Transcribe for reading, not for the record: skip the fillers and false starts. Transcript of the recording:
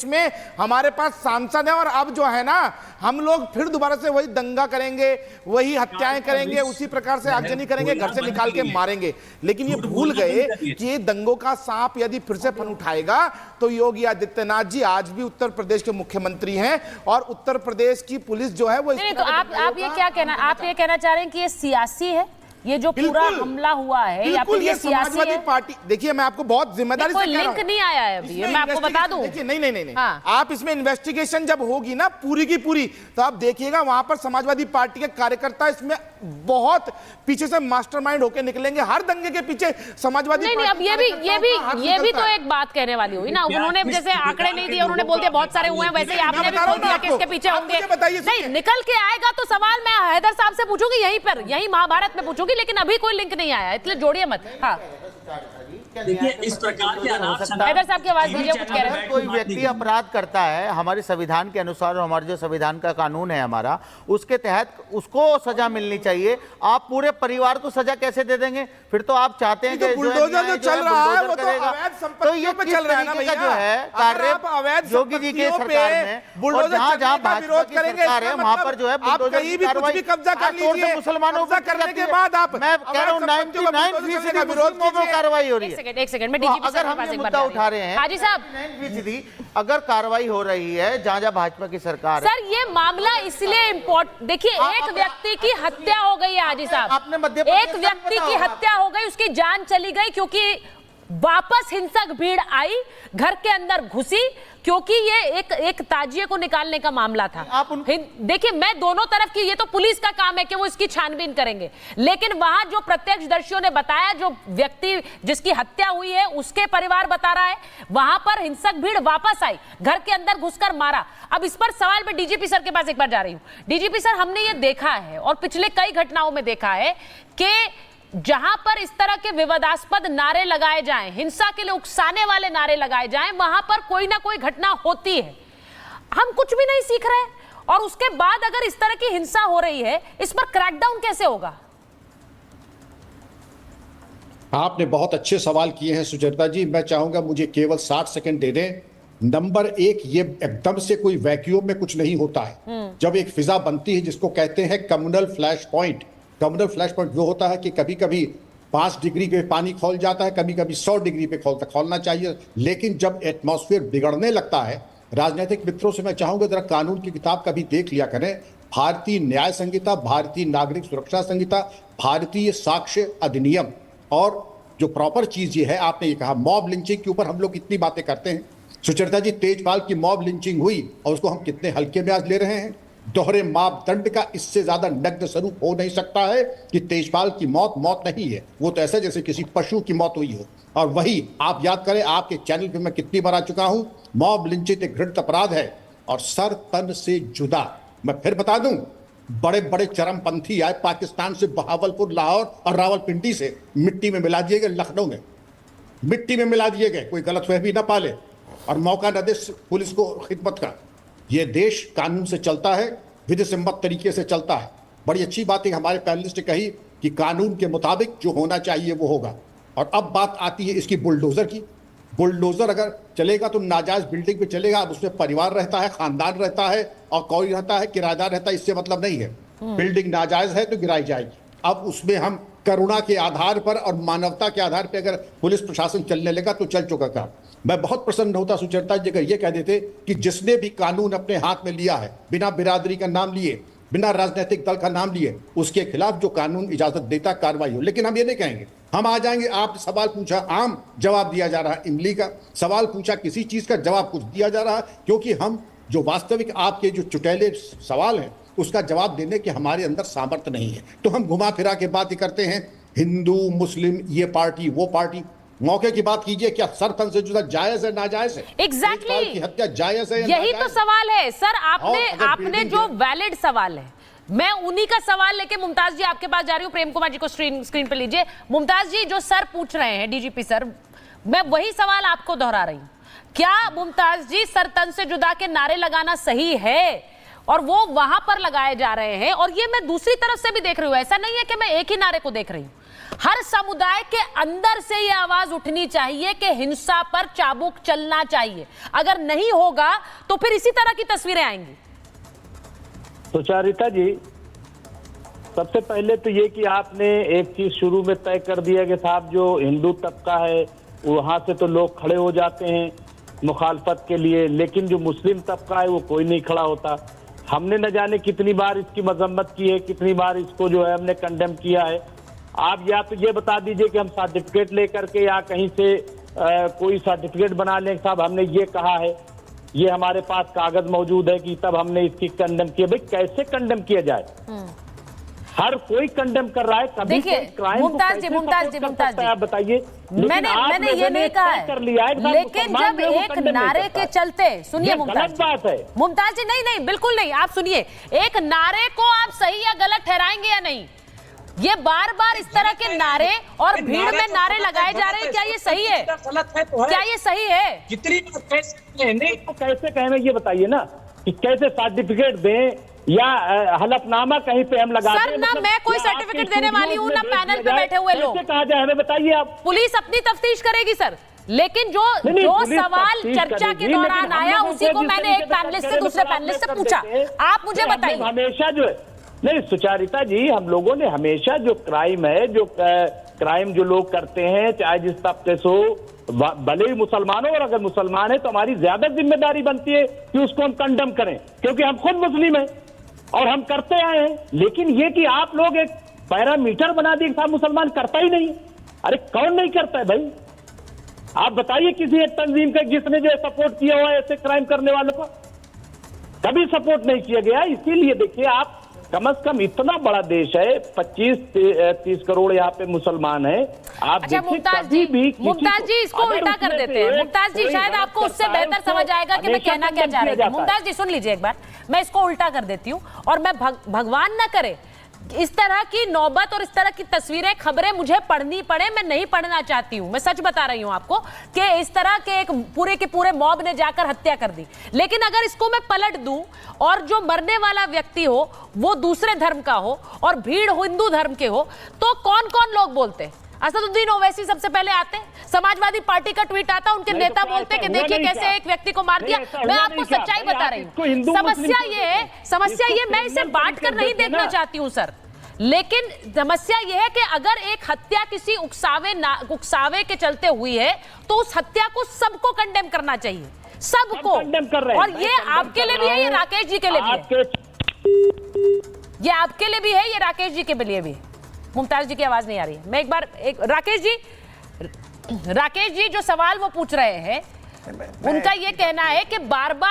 में हमारे पास सांसद है और अब जो है ना हम लोग फिर दोबारा से वही दंगा करेंगे, वही हत्याएं करेंगे, उसी प्रकार से आगजनी करेंगे, घर से निकाल के मारेंगे। लेकिन ये भूल गए कि ये दंगों का सांप यदि फिर से फन उठाएगा तो योगी आदित्यनाथ जी आज भी उत्तर प्रदेश के मुख्यमंत्री हैं और उत्तर प्रदेश की पुलिस जो है वो तो आप ये क्या कहना, आप ये कहना चाह रहे हैं कि ये सियासी है, ये जो पूरा हमला हुआ है या फिर ये समाजवादी पार्टी? देखिए मैं आपको बहुत जिम्मेदारी से कह रहा हूं, लिंक नहीं आया है अभी, मैं आपको बता दूं। देखिए नहीं हाँ। आप इसमें इन्वेस्टिगेशन जब होगी ना पूरी की पूरी, तो आप देखिएगा वहां पर समाजवादी पार्टी के कार्यकर्ता इसमें बहुत पीछे से मास्टरमाइंड होकर निकलेंगे। हर दंगे के पीछे समाजवादी नहीं, अब ये भी तो एक बात कहने वाली हुई ना। उन्होंने जैसे आंकड़े नहीं दिए, उन्होंने बोल दिया बहुत सारे हुए हैं, वैसे ही आपने भी बोल दिया कि इसके पीछे होंगे। नहीं निकल के आएगा तो सवाल मैं हैदर साहब से पूछूंगी, यही महाभारत में पूछूंगी, लेकिन अभी कोई लिंक नहीं आया, इसलिए जोड़िए मत। हाँ देखिए इस प्रकार के हैदर साहब की आवाज दीजिए, कुछ कह रहे हैं। कोई व्यक्ति अपराध करता है हमारे संविधान के अनुसार, और हमारे जो संविधान का कानून है हमारा, उसके तहत उसको सजा मिलनी चाहिए। आप पूरे परिवार को सजा कैसे दे देंगे? फिर तो आप चाहते हैं कि बुलडोजर जो चल रहा है वो तो अवैध संपत्तियों पे चल रहा है ना भैया। जो है कार्य योगी जी के सरकार में, और जहां भाजपा की सरकार है वहां पर जो है बुलडोजर की कार्रवाई कब्जा कर लीजिए, मुसलमानों पर करने के बाद आप, मैं कह रहा हूं 99% विरोध में कार्रवाई हो रही है। एक सेकंड में डीजीपी अगर हम ये मुद्दा उठा रहे हैं, हाजी साहब, 9% अगर कार्रवाई हो रही है जहां भाजपा की सरकार है, सर ये मामला इसलिए इम्पोर्टेंट, देखिए एक व्यक्ति की हत्या हो गई है हाजी साहब, आपने मध्य प्रदेश एक व्यक्ति की हत्या हो गई, उसकी जान चली गई क्योंकि वापस हिंसक भीड़ आई, घर के अंदर घुसी, क्योंकि ये एक ताजिए को निकालने का मामला था। देखिए मैं दोनों तरफ की, ये तो पुलिस का काम है कि वो इसकी छानबीन करेंगे, लेकिन वहां जो प्रत्यक्षदर्शियों ने बताया, जो व्यक्ति जिसकी हत्या हुई है उसके परिवार बता रहा है, वहां पर हिंसक भीड़ वापस आई, घर के अंदर घुसकर मारा। अब इस पर सवाल मैं डीजीपी सर के पास एक बार जा रही हूं। डीजीपी सर, हमने ये देखा है और पिछले कई घटनाओं में देखा है कि जहां पर इस तरह के विवादास्पद नारे लगाए जाएं, हिंसा के लिए उकसाने वाले नारे लगाए जाएं, वहां पर कोई ना कोई घटना होती है। हम कुछ भी नहीं सीख रहे, और उसके बाद अगर इस तरह की हिंसा हो रही है, इस पर क्रैकडाउन कैसे होगा? आपने बहुत अच्छे सवाल किए हैं सुचरिता जी। मैं चाहूंगा मुझे केवल 60 सेकंड दे दें। नंबर एक, ये एकदम से कोई वैक्यूम में कुछ नहीं होता है। जब एक फिजा बनती है जिसको कहते हैं communal flash point, communal flash point वो होता है कि कभी कभी 5 डिग्री पे पानी खौल जाता है, कभी कभी 100 डिग्री पे खौलना चाहिए। लेकिन जब एटमॉस्फेयर बिगड़ने लगता है, राजनीतिक मित्रों से मैं चाहूंगा जरा कानून की किताब कभी देख लिया करें। भारतीय न्याय संहिता, भारतीय नागरिक सुरक्षा संहिता, भारतीय साक्ष्य अधिनियम, और जो प्रॉपर चीज ये है, आपने ये कहा मॉब लिंचिंग के ऊपर हम लोग कितनी बातें करते हैं। सुचरिता जी, तेजपाल की मॉब लिंचिंग हुई और उसको हम कितने हल्के में आज ले रहे हैं। दोहरे मापदंड का इससे ज्यादा नग्न स्वरूप हो नहीं सकता है कि तेजपाल की मौत नहीं है, वो तो ऐसा जैसे किसी पशु की मौत हुई हो। और वही आप याद करें, आपके चैनल पे मैं कितनी बार आ चुका हूं, मॉब लिंचिंग एक घृणित अपराध है और सर तन से जुदा। मैं फिर बता दूं, बड़े बड़े चरमपंथी आए पाकिस्तान से, बहावलपुर, लाहौर और रावलपिंडी से, मिट्टी में मिला दिए गए, लखनऊ में मिट्टी में मिला दिए गए, कोई गलतफहमी न पाले और मौका न दे पुलिस को खिदमत का। ये देश कानून से चलता है, विधि सम्मत तरीके से चलता है। बड़ी अच्छी बात है हमारे पैनलिस्ट ने कही कि कानून के मुताबिक जो होना चाहिए वो होगा। और अब बात आती है इसकी बुलडोजर की। बुलडोजर अगर चलेगा तो नाजायज बिल्डिंग पे चलेगा, अब उसमें परिवार रहता है, खानदान रहता है और कोई रहता है, किराएदार रहता है, इससे मतलब नहीं है। बिल्डिंग नाजायज है तो गिराई जाएगी। अब उसमें हम करुणा के आधार पर और मानवता के आधार पर अगर पुलिस प्रशासन चलने लगा तो चल चुका काम। मैं बहुत प्रसन्न होता सुचरिता जी अगर ये कह देते कि जिसने भी कानून अपने हाथ में लिया है, बिना बिरादरी का नाम लिए, बिना राजनीतिक दल का नाम लिए, उसके खिलाफ जो कानून इजाजत देता कार्रवाई हो। लेकिन हम ये नहीं कहेंगे, हम आ जाएंगे, आप सवाल पूछा आम जवाब दिया जा रहा है, इमली का सवाल पूछा किसी चीज का जवाब कुछ दिया जा रहा है, क्योंकि हम जो वास्तविक आपके जो चुटैले सवाल हैं उसका जवाब देने के हमारे अंदर सामर्थ्य नहीं है। तो हम घुमा फिरा के बात करते हैं, हिंदू मुस्लिम, ये पार्टी वो पार्टी। मौके की बात कीजिए, क्या सर तन से जुदा जायज है नाजायज है? एग्जैक्टली की हत्या जायज है? यही तो सवाल है सर। आपने जो वैलिड सवाल है, मैं उन्हीं का सवाल लेके मुमताज जी आपके पास जा रही हूँ। प्रेम कुमार जी को स्क्रीन पे लीजिए। मुमताज जी, जो सर पूछ रहे हैं डीजीपी सर, मैं वही सवाल आपको दोहरा रही हूँ। क्या मुमताज जी, सर तन से जुदा के नारे लगाना सही है? और वो वहां पर लगाए जा रहे हैं। और ये मैं दूसरी तरफ से भी देख रही हूं, ऐसा नहीं है कि मैं एक ही नारे को देख रही हूं। हर समुदाय के अंदर से ये आवाज उठनी चाहिए कि हिंसा पर चाबुक चलना चाहिए। अगर नहीं होगा तो फिर इसी तरह की तस्वीरें आएंगी। सुचारिता जी, सबसे पहले तो ये कि आपने एक चीज शुरू में तय कर दिया कि साहब जो हिंदू तबका है वहां से तो लोग खड़े हो जाते हैं मुखालफत के लिए, लेकिन जो मुस्लिम तबका है वो कोई नहीं खड़ा होता। हमने न जाने कितनी बार इसकी मजम्मत की है, कितनी बार इसको जो है हमने कंडेम किया है। आप या तो ये बता दीजिए कि हम सर्टिफिकेट लेकर के या कहीं से कोई सर्टिफिकेट बना लें साहब हमने ये कहा है, ये हमारे पास कागज मौजूद है कि तब हमने इसकी कंडेम किया। भाई कैसे कंडेम किया जाए? हर कोई कंडेम कर रहा है। कभी देखिए मुमताज जी, आप बताइए। मैंने ये नहीं कहा है, कर लिया है, लेकिन जब एक नारे के चलते, सुनिए मुमताज बात है मुमताज जी, नहीं बिल्कुल नहीं, आप सुनिए, एक नारे को आप सही या गलत ठहराएंगे या नहीं? ये बार बार इस तरह के नारे और भीड़ में नारे लगाए जा रहे हैं, क्या ये सही है? गलत है तो है। क्या ये सही है? कितनी कैसे कहें ये बताइए ना, कि कैसे सर्टिफिकेट दें या हलफनामा कहीं पे हम लगा सर, ना मैं कोई सर्टिफिकेट देने वाली हूँ, ना पैनल पे बैठे हुए लोग। कैसे कहा जाए हमें बताइए आप। पुलिस अपनी तफ्तीश करेगी सर, लेकिन जो सवाल चर्चा के दौरान आया उसी को मैंने एक पैनलिस्ट से दूसरे पैनलिस्ट से पूछा। आप मुझे बताइए। हमेशा जो है, नहीं सुचारिता जी, हम लोगों ने हमेशा जो क्राइम है, जो क्राइम जो लोग करते हैं, चाहे जिस तबके से हो, भले ही मुसलमान हो, और अगर मुसलमान है तो हमारी ज्यादा जिम्मेदारी बनती है कि उसको हम कंडम करें, क्योंकि हम खुद मुस्लिम हैं और हम करते आए हैं। लेकिन ये कि आप लोग एक पैरामीटर बना दिए साहब मुसलमान करता ही नहीं। अरे कौन नहीं करता है भाई? आप बताइए किसी एक तंजीम का जिसने जो सपोर्ट किया हुआ है ऐसे क्राइम करने वालों को? कभी सपोर्ट नहीं किया गया। इसीलिए देखिए, आप कम से कम इतना बड़ा देश है, 25-30 करोड़ यहाँ पे मुसलमान है। आप अच्छा मुमताज जी इसको उल्टा कर देते हैं। मुमताज जी शायद आपको उससे बेहतर समझ आएगा कि मैं कहना क्या चाह रही हूँ। मुमताज जी सुन लीजिए एक बार, मैं इसको उल्टा कर देती हूँ, और मैं भगवान ना करे इस तरह की नौबत और इस तरह की तस्वीरें, खबरें मुझे पढ़नी पड़े, मैं नहीं पढ़ना चाहती हूं। मैं सच बता रही हूं आपको कि इस तरह के एक पूरे के पूरे मॉब ने जाकर हत्या कर दी। लेकिन अगर इसको मैं पलट दूं और जो मरने वाला व्यक्ति हो वो दूसरे धर्म का हो और भीड़ हिंदू धर्म के हो, तो कौन कौन लोग बोलते? असदुद्दीन ओवैसी सबसे पहले आते, समाजवादी पार्टी का ट्वीट आता, उनके नेता बोलते कि देखिए कैसे एक व्यक्ति को मार दिया। मैं आपको सच्चाई बता रही हूँ। समस्या ये मैं इसे बांट कर नहीं देखना चाहती हूँ सर, लेकिन समस्या यह है कि अगर एक हत्या किसी उकसावे के चलते हुई है तो उस हत्या को सबको कंडेम करना चाहिए, सबको। और ये आपके लिए भी है, ये राकेश जी के लिए भी है, ये आपके लिए भी है, ये राकेश जी के लिए भी है। मुमताज जी की आवाज नहीं आ रही है। मैं एक बार राकेश जी जो सवाल वो पूछ रहे हैं, उनका ये कहना है कि बार बार